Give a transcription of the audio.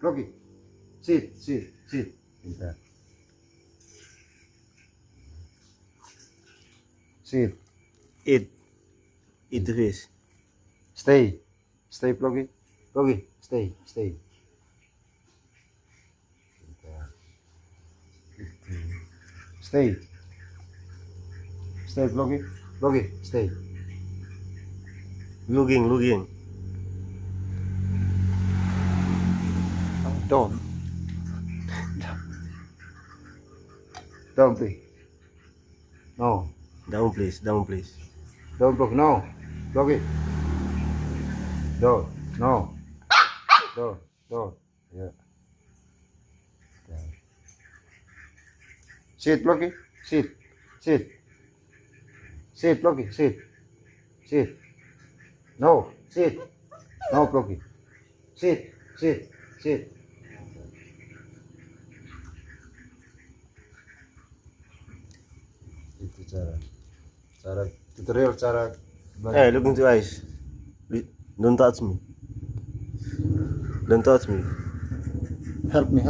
Loki. Sit. Pintar. Sit. Eat the fish. Stay, Loki. Stay. Pintar. Stay, Loki. Stay. Looking. Don't. Don't play. No. Down please. Don't block. No. Loki. Door. No. Door. Yeah. Sit, Loki. Sit, Loki. Sit. No. Sit. No, Loki. Sit. Itu cara tutorial cara Hey, look into eyes. Don't touch me. help me